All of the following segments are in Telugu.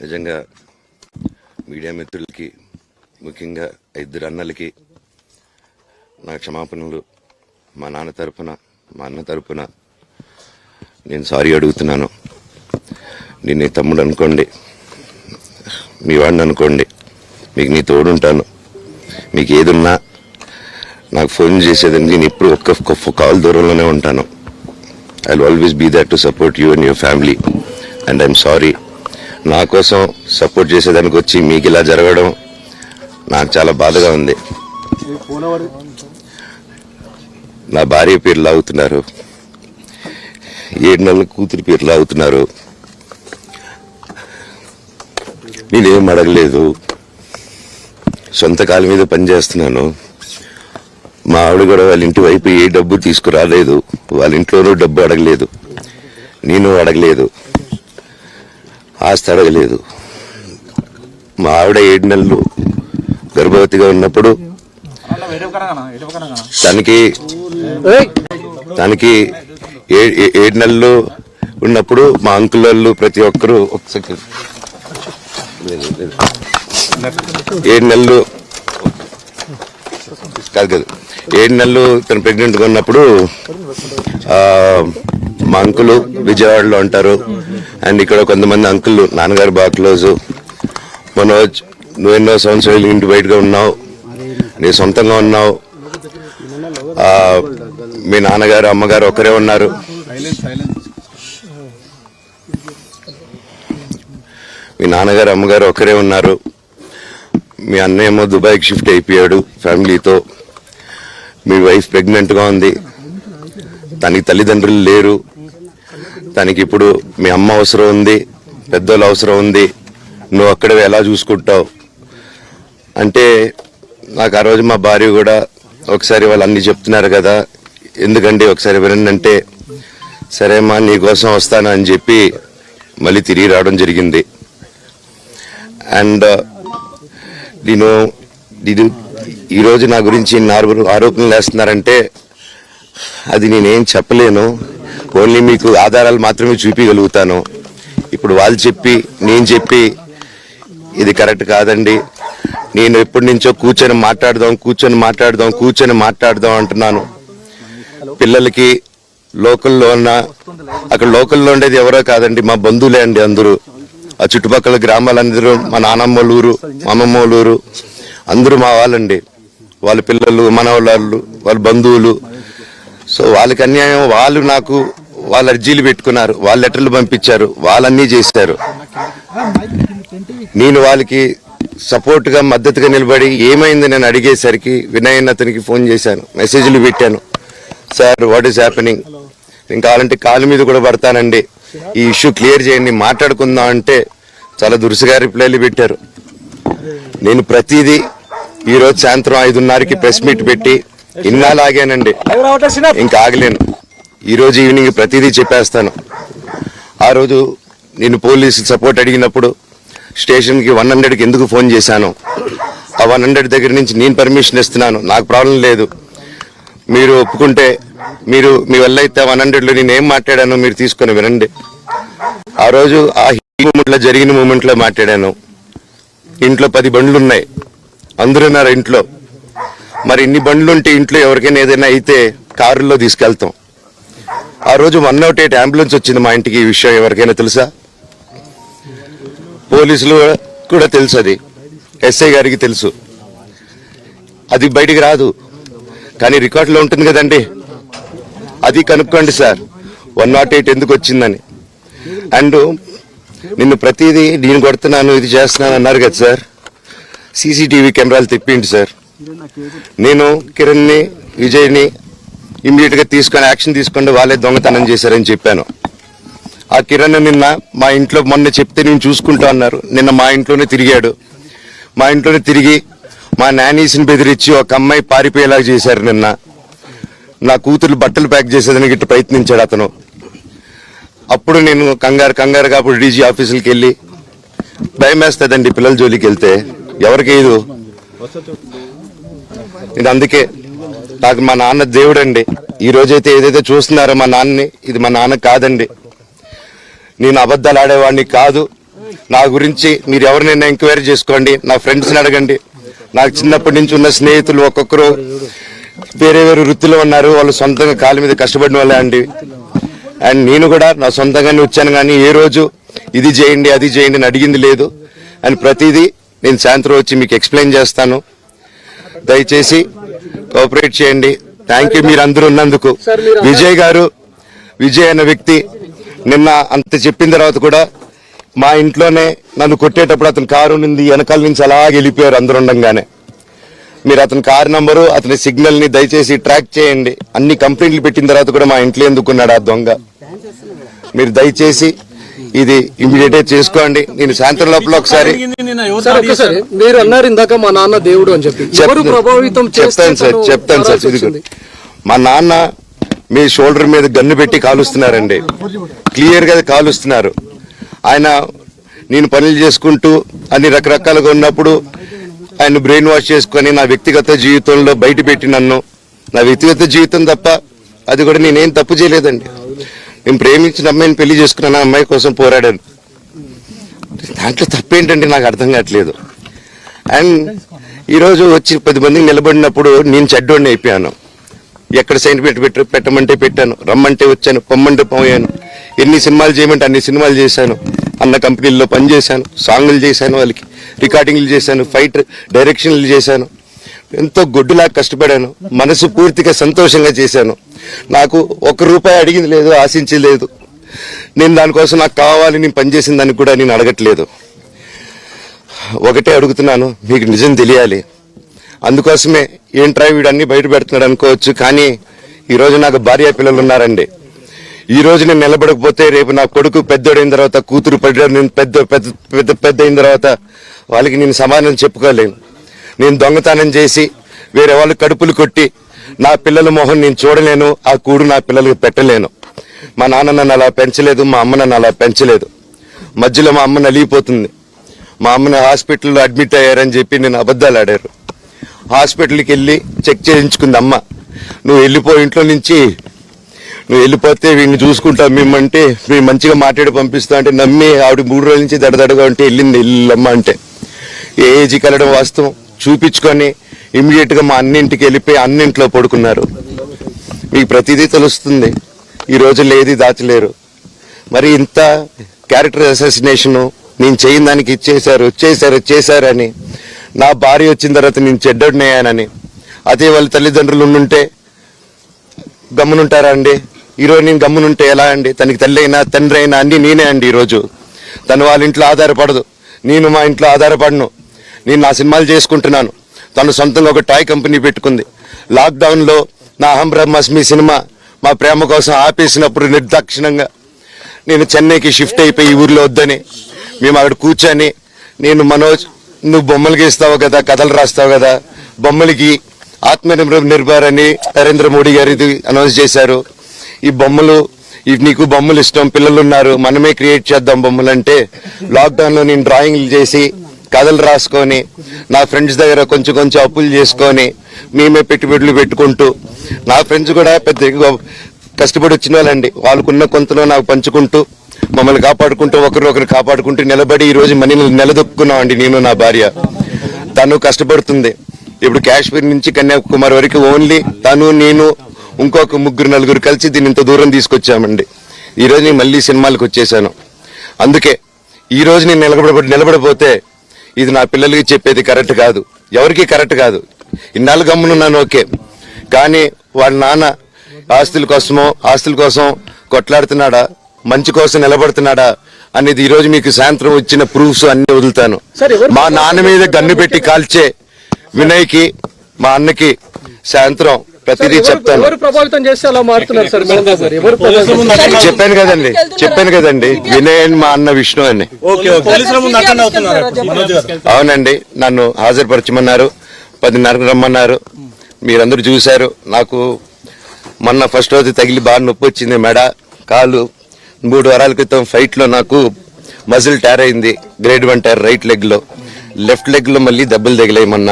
నిజంగా మీడియా మిత్రులకి, ముఖ్యంగా ఇద్దరు అన్నలకి నా క్షమాపణలు. మా నాన్న తరపున, మా అన్న తరపున నేను సారీ అడుగుతున్నాను. నేను నీ తమ్ముడు అనుకోండి, మీ వాడిని అనుకోండి, మీకు నీ తోడుంటాను. మీకు ఏదున్నా నాకు ఫోన్ చేసేదండి. నేను ఇప్పుడు ఒక్క కాల్ దూరంలోనే ఉంటాను. I will always be there to support you and your family. And I'm sorry, నా కోసం సపోర్ట్ చేసేదానికి వచ్చి మీకు ఇలా జరగడం నాకు చాలా బాధగా ఉంది. నా భార్య పేరు లాగుతున్నారు, 7 నెలల కూతురి పేరు లాగుతున్నారు. నేనేం అడగలేదు, సొంత కాళ్ళ మీద పనిచేస్తున్నాను. మా ఆవిడ కూడా వాళ్ళ ఇంటి వైపు ఏ డబ్బు తీసుకురాలేదు, వాళ్ళ ఇంట్లోనూ డబ్బు అడగలేదు, నేను అడగలేదు, ఆస్తి అడగలేదు. మా ఆవిడ 7 నెలలు గర్భవతిగా ఉన్నప్పుడు తనకి 7 నెలలు ఉన్నప్పుడు మా అంకుల్ వాళ్ళు ప్రతి ఒక్కరూ 7 నెలలు కాదు 7 నెలలు తను ప్రెగ్నెంట్గా ఉన్నప్పుడు మా అంకులు విజయవాడలో ఉంటారు. అండ్ ఇక్కడ కొంతమంది అంకుల్ నాన్నగారు బాగా క్లోజు. మనోజ్, నువ్వు ఎన్నో సంవత్సరాలు ఇంటి బయటగా ఉన్నావు, నీ సొంతంగా ఉన్నావు. మీ నాన్నగారు అమ్మగారు ఒకరే ఉన్నారు. మీ నాన్నగారు అమ్మగారు ఒకరే ఉన్నారు. మీ అన్నయ్య ఏమో దుబాయ్కి షిఫ్ట్ అయిపోయాడు ఫ్యామిలీతో. మీ వైఫ్ ప్రెగ్నెంట్గా ఉంది, తనకి తల్లిదండ్రులు లేరు. తనకి ఇప్పుడు మీ అమ్మ అవసరం ఉంది, పెద్దోళ్ళు అవసరం ఉంది. నువ్వు అక్కడ ఎలా చూసుకుంటావు అంటే, నాకు ఆ రోజు మా భార్య కూడా ఒకసారి వాళ్ళు అన్ని చెప్తున్నారు కదా, ఎందుకంటే ఒకసారి వినండి అంటే, సరేమ్మా నీకోసం వస్తాను అని చెప్పి మళ్ళీ తిరిగి రావడం జరిగింది. అండ్ నేను ఈరోజు నా గురించి ఆరోపణలు వేస్తున్నారంటే అది నేనేం చెప్పలేను. ఓన్లీ మీకు ఆధారాలు మాత్రమే చూపించగలుగుతాను. ఇప్పుడు వాళ్ళు చెప్పి నేను చెప్పి ఇది కరెక్ట్ కాదండి, నేను ఎప్పటి నుంచో కూర్చొని మాట్లాడదాం అంటున్నాను. పిల్లలకి లోకల్లో ఉన్న, అక్కడ లోకల్లో ఉండేది ఎవరో కాదండి, మా బంధువులే అండి అందరూ. ఆ చుట్టుపక్కల గ్రామాలందరూ మా నానమ్మ ఊరు, మా అమ్మమ్మ ఊరు అందరూ మా వాళ్ళండి. వాళ్ళ పిల్లలు, మనవాళ్ళు, వాళ్ళ బంధువులు. సో వాళ్ళకి అన్యాయం, వాళ్ళు నాకు వాళ్ళ అర్జీలు పెట్టుకున్నారు, వాళ్ళ లెటర్లు పంపించారు, వాళ్ళన్నీ చేశారు. నేను వాళ్ళకి సపోర్ట్గా మద్దతుగా నిలబడి ఏమైంది నేను అడిగేసరికి వినయ్ అతనికి ఫోన్ చేశాను, మెసేజ్లు పెట్టాను. సార్ వాట్ ఈస్ హ్యాపెనింగ్, నేను కావాలంటే కాళ్ళ మీద కూడా పడతానండి, ఈ ఇష్యూ క్లియర్ చేయండి, మాట్లాడుకుందాం అంటే చాలా దురుసుగా రిప్లైలు పెట్టారు. నేను ప్రతిదీ ఈరోజు సాయంత్రం 5:30కి ప్రెస్ మీట్ పెట్టి ఇన్నాళ్ళు ఆగానండి, ఇంకా ఆగలేను. ఈరోజు ఈవినింగ్ ప్రతిదీ చెప్పేస్తాను. ఆ రోజు నేను పోలీసు సపోర్ట్ అడిగినప్పుడు స్టేషన్కి 100కి ఎందుకు ఫోన్ చేశాను, ఆ 100 దగ్గర నుంచి నేను పర్మిషన్ ఇస్తున్నాను, నాకు ప్రాబ్లం లేదు, మీరు ఒప్పుకుంటే మీరు మీ వల్ల అయితే 100లో నేను ఏం మాట్లాడానో మీరు తీసుకొని వినండి. ఆ రోజు ఆ మూమెంట్లో జరిగిన మూమెంట్లో మాట్లాడాను. ఇంట్లో 10 బండ్లు ఉన్నాయి, అందరూ ఉన్నారు ఇంట్లో. మరి ఇన్ని బండ్లు ఉంటే ఇంట్లో ఎవరికైనా ఏదైనా అయితే కారుల్లో తీసుకెళ్తాం. ఆ రోజు 108 అంబులెన్స్ వచ్చింది మా ఇంటికి. ఈ విషయం ఎవరికైనా తెలుసా? పోలీసులు కూడా తెలుసు, అది ఎస్ఐ గారికి తెలుసు. అది బయటికి రాదు, కానీ రికార్డులో ఉంటుంది కదండి, అది కనుక్కోండి సార్ 108 ఎందుకు వచ్చిందని. అండ్ నిన్ను ప్రతిదీ నేను కొడుతున్నాను, ఇది చేస్తున్నాను అన్నారు కదా సార్, సీసీటీవీ కెమెరాలు తెప్పిండి సార్. నేను కిరణ్ని, విజయ్ని ఇమ్మీడియట్గా తీసుకొని యాక్షన్ తీసుకుంటే వాళ్ళే దొంగతనం చేశారని చెప్పాను. ఆ కిరణ్ నిన్న మా ఇంట్లో మొన్న చెప్తే నేను చూసుకుంటా అన్నారు. నిన్న మా ఇంట్లోనే తిరిగాడు. మా ఇంట్లోనే తిరిగి మా నానీస్ని బెదిరించి ఒక అమ్మాయి పారిపోయేలాగా చేశారు. నిన్న నా కూతురు బట్టలు ప్యాక్ చేసేదానికి ఇట్లా ప్రయత్నించాడు అతను. అప్పుడు నేను కంగారుగా అప్పుడు డీజీ ఆఫీసులకి వెళ్ళి, భయం వేస్తుందండి పిల్లల జోలికి వెళ్తే, ఎవరికి ఇది. నేను అందుకే నాకు మా నాన్న దేవుడండి. ఈ రోజైతే ఏదైతే చూస్తున్నారో మా నాన్నని, ఇది మా నాన్న కాదండి. నేను అబద్ధాలు ఆడేవాడిని కాదు, నా గురించి మీరు ఎవరినైనా ఎంక్వైరీ చేసుకోండి, నా ఫ్రెండ్స్ని అడగండి. నాకు చిన్నప్పటి నుంచి ఉన్న స్నేహితులు ఒక్కొక్కరు వేరే వేరే వృత్తిలో ఉన్నారు, వాళ్ళు సొంతంగా కాళ్ళ మీద కష్టపడిన వాళ్ళే అండి. అండ్ నేను కూడా నా సొంతంగానే వచ్చాను, కానీ ఏ రోజు ఇది చేయండి అది చేయండి అని అడిగింది లేదు. అండ్ ప్రతిదీ నేను సాయంత్రం వచ్చి మీకు ఎక్స్ప్లెయిన్ చేస్తాను. దయచేసి కోఆపరేట్ చేయండి. థ్యాంక్ యూ మీరు అందరూ ఉన్నందుకు. విజయ్ అనే వ్యక్తి నిన్న అంత చెప్పిన తర్వాత కూడా మా ఇంట్లోనే నన్ను కొట్టేటప్పుడు అతని కారు నుండి వెనకాల నుంచి అలా వెళ్ళిపోయారు అందరూ ఉండంగానే. మీరు అతని కారు నంబరు అతని సిగ్నల్ ని దయచేసి ట్రాక్ చేయండి. అన్ని కంప్లైంట్లు పెట్టిన తర్వాత కూడా మా ఇంట్లో ఎందుకున్నాడు ఆ దొంగ? మీరు దయచేసి ఇది ఇమీడియట్ గా చేసుకోండి. నేను సాయంత్రం లోపల ఒకసారి మీరు అన్నారు ఇందాక మా నాన్న దేవుడు అని చెప్పి చెప్తాను సార్. ఇది మా నాన్న మీ షోల్డర్ మీద గన్ను పెట్టి కాలుస్తున్నారండి, క్లియర్ గా కాలుస్తున్నారు. ఆయన నేను పనులు చేసుకుంటూ అన్ని రకరకాలుగా ఉన్నప్పుడు ఆయన బ్రెయిన్ వాష్ చేసుకొని నా వ్యక్తిగత జీవితంలో బయట పెట్టి నన్ను, నా వ్యక్తిగత జీవితం తప్ప అది కూడా నేనేం తప్పు చేయలేదండి. నేను ప్రేమించిన అమ్మాయిని పెళ్లి చేసుకున్నాను, ఆ అమ్మాయి కోసం పోరాడాను. దాంట్లో తప్పేంటంటే నాకు అర్థం కావట్లేదు. అండ్ ఈరోజు వచ్చి 10 మందికి నిలబడినప్పుడు నేను చెడ్డోడిని అయిపోయాను. ఎక్కడ సైన్మెంట్ పెట్టమంటే పెట్టాను, రమ్మంటే వచ్చాను, పొమ్మంటే పోయాను. ఎన్ని సినిమాలు చేయమంటే అన్ని సినిమాలు చేశాను. అన్న కంపెనీల్లో పనిచేశాను, సాంగులు చేశాను, వాళ్ళకి రికార్డింగ్లు చేశాను, ఫైట్ డైరెక్షన్లు చేశాను. ఎంతో గొడ్డులాగా కష్టపడాను, మనసు పూర్తిగా సంతోషంగా చేశాను. నాకు ₹1 అడిగింది లేదు, ఆశించేది లేదు. నేను దానికోసం నాకు కావాలి, నేను పనిచేసిన దానికి కూడా నేను అడగట్లేదు. ఒకటే అడుగుతున్నాను, మీకు నిజం తెలియాలి. అందుకోసమే ఏంట్రా వీడు అన్ని బయట పెడుతున్నాడు అనుకోవచ్చు, కానీ ఈరోజు నాకు భార్య పిల్లలు ఉన్నారండి. ఈ రోజు నేను నిలబడకపోతే రేపు నా కొడుకు పెద్దోడైన తర్వాత, కూతురు పెద్ద అయిన తర్వాత వాళ్ళకి నేను సమాధానం చెప్పుకోలేను. నేను దొంగతనం చేసి వేరే వాళ్ళు కడుపులు కొట్టి నా పిల్లల మొహం నేను చూడలేను, ఆ కూడు నా పిల్లలకు పెట్టలేను. మా నాన్న నన్ను అలా పెంచలేదు, మా అమ్మ నన్ను అలా పెంచలేదు. మధ్యలో మా అమ్మ నలిగిపోతుంది. మా అమ్మని హాస్పిటల్లో అడ్మిట్ అయ్యారని చెప్పి నేను అబద్ధాలు ఆడారు. హాస్పిటల్కి వెళ్ళి చెక్ చేయించుకుంది అమ్మ. నువ్వు వెళ్ళిపో ఇంట్లో నుంచి, నువ్వు వెళ్ళిపోతే వీడిని చూసుకుంటావు మేమంటే, మేము మంచిగా మాట్లాడి పంపిస్తా అంటే నమ్మి ఆవిడ 3 రోజుల నుంచి దడదడగా ఉంటే వెళ్ళమ్మ అంటే. ఏజీ కలడం వాస్తవం చూపించుకొని ఇమీడియట్ గా మా అన్నింటికి వెళ్ళిపోయి అన్నింట్లో పడుకున్నారు. మీకు ప్రతిదీ తెలుస్తుంది. ఈ రోజుల్లో ఏది దాచలేరు. మరి ఇంత క్యారెక్టర్ అసాసినేషన్ నేను చేయని దానికి చేశారని, నా భార్య వచ్చిన తర్వాత నేను చెడ్డోడినయ్యానని, అదే వాళ్ళ తల్లిదండ్రులు ఉండుంటే గమ్మునుంటారా అండి? ఈరోజు నేను గమ్మునుంటే ఎలా అండి? తనకి తల్లి అయినా తండ్రి అయినా అన్ని నేనే అండి. ఈరోజు తను వాళ్ళ ఇంట్లో ఆధారపడదు, నేను మా ఇంట్లో ఆధారపడను. నేను నా సినిమాలు చేసుకుంటున్నాను. తను సొంతంగా ఒక టాయ్ కంపెనీ పెట్టుకుంది. లాక్డౌన్లో నా అహం బ్రహ్మాస్మి సినిమా మా ప్రేమ కోసం ఆపేసినప్పుడు నిర్దాక్షిణంగా నేను చెన్నైకి షిఫ్ట్ అయిపోయి ఈ ఊర్లో వద్దని మేము అక్కడ కూర్చొని, నేను మనోజ్ నువ్వు బొమ్మలు గీస్తావు కదా, కథలు రాస్తావు కదా, బొమ్మలకి ఆత్మనిర్భర్ అని నరేంద్ర మోడీ గారు ఇది అనౌన్స్ చేశారు. ఈ బొమ్మలు నీకు బొమ్మలు ఇష్టం, పిల్లలు ఉన్నారు, మనమే క్రియేట్ చేద్దాం బొమ్మలు అంటే, లాక్డౌన్ లో నేను డ్రాయింగ్లు చేసి కథలు రాసుకొని నా ఫ్రెండ్స్ దగ్గర కొంచెం అప్పులు చేసుకొని మేమే పెట్టుబడులు పెట్టుకుంటూ, నా ఫ్రెండ్స్ కూడా పెద్ద కష్టపడి వచ్చిన వాళ్ళండి. వాళ్ళకున్న కొంతలో నాకు పంచుకుంటూ మమ్మల్ని కాపాడుకుంటూ ఒకరినొకరు కాపాడుకుంటూ నిలబడి ఈ రోజు మనీని నిలదొక్కున్నాం అండి. నేను నా భార్య, తను కష్టపడుతుంది. ఇప్పుడు కాశ్మీర్ నుంచి కన్యాకుమారి వరకు ఓన్లీ తను, నేను, ఇంకొక 3-4 కలిసి దీన్ని ఇంత దూరం తీసుకొచ్చామండి. ఈ రోజు నేను మళ్ళీ సినిమాలకు వచ్చేసాను. అందుకే ఈ రోజు నేను నిలబడిపోతే ఇది నా పిల్లలకి చెప్పేది కరెక్ట్ కాదు, ఎవరికి కరెక్ట్ కాదు. ఇన్నాళ్ళు గమ్మునున్నాను ఓకే, కానీ వాళ్ళ నాన్న ఆస్తుల కోసం కొట్లాడుతున్నాడా, మంచి కోసం నిలబడుతున్నాడా అనేది ఈ రోజు మీకు సాయంత్రం వచ్చిన ప్రూఫ్స్ అన్ని వదులుతాను. మా నాన్న మీద గన్ను పెట్టి కాల్చే వినయ్కి, మా అన్నకి సాయంత్రం ప్రతిదీ చెప్తాను. చెప్పాను కదండి వినయ్ అని, మా అన్న విష్ణు అని. అవునండి, నన్ను హాజరుపరచమన్నారు, 10:30కు రమ్మన్నారు. మీరందరూ చూశారు. నాకు మొన్న ఫస్ట్ రోజు తగిలి బాగా నొప్పి వచ్చింది, మెడ, కాలు. 3 వారాల క్రితం ఫైట్ లో నాకు మజిల్ టైర్ అయింది, గ్రేడ్ 1 టైర్ రైట్ లెగ్ లో. లెఫ్ట్ లెగ్ లో మళ్ళీ దెబ్బలు తగిలాయి మొన్న.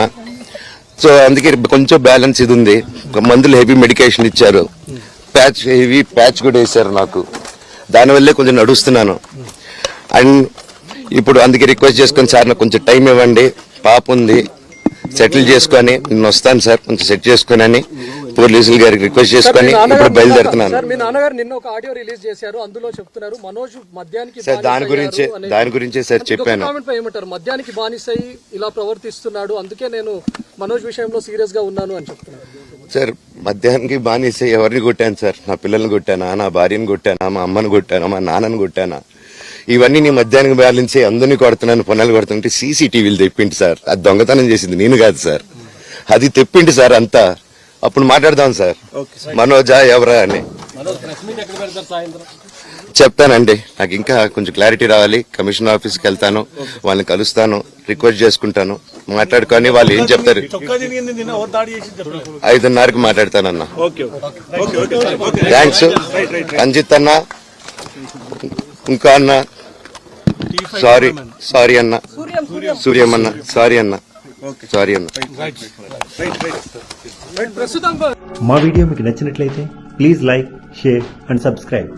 సో అందుకే కొంచెం బ్యాలెన్స్ ఇది ఉంది. మందులు హెవీ మెడికేషన్ ఇచ్చారు, హెవీ ప్యాచ్ కూడా వేశారు నాకు. దానివల్లే కొంచెం నడుస్తున్నాను. అండ్ ఇప్పుడు అందుకే రిక్వెస్ట్ చేసుకొని సార్ నాకు కొంచెం టైం ఇవ్వండి, పాప ఉంది, సెటిల్ చేసుకొని నేను వస్తాను సార్, కొంచెం సెట్ చేసుకొని అని పోలీసుల గారికి రిక్వెస్ట్ చేసుకొని ఇప్పుడు బయలుదేరుతున్నాను. సార్ మీ నాన్నగారు నిన్న ఒక ఆడియో రిలీజ్ చేశారు, అందులో చెప్తున్నారు మనోజ్ మద్యానికి సార్ దాని గురించే సార్ చెప్పాను. కామెంట్ పై ఏమంటారు? మద్యానికి బానిసై ఇలా ప్రవర్తిస్తున్నాడు, అందుకే నేను మనోజ్ విషయంలో సీరియస్ గా ఉన్నాను అని చెప్తున్నారు. సార్ మద్యానికి బానిస ఎవరిని కొట్టాను సార్? నా పిల్లల్ని కొట్టానా, నా భార్యను కొట్టానా, మా అమ్మని కొట్టానా, మా నాన్నని కొట్టానా? ఇవన్నీ నీ మద్యానికి బ్యాలెన్సే, అందరినీ కొడుతున్నాను, పొన్నాలు కొడుతుంటే సీసీటీవీలు తెప్పిండి సార్. అది దొంగతనం చేసింది నేను కాదు సార్, అది తెప్పిండి సార్ అంతా. అప్పుడు మాట్లాడదాం సార్ మనోజా ఎవరా అని చెప్తానండి. నాకు ఇంకా కొంచెం క్లారిటీ రావాలి. కమిషనర్ ఆఫీస్కి వెళ్తాను, వాళ్ళని కలుస్తాను, రిక్వెస్ట్ చేసుకుంటాను, మాట్లాడుకొని వాళ్ళు ఏం చెప్తారు 5:30కి మాట్లాడతానన్న. థ్యాంక్స్ రంజిత్ అన్న, ఇంకా అన్న సారీ అన్న, సూర్యమన్న సారీ అన్న. ప్రస్తుతం మా వీడియో మీకు నచ్చినట్లయితే please like, share and subscribe.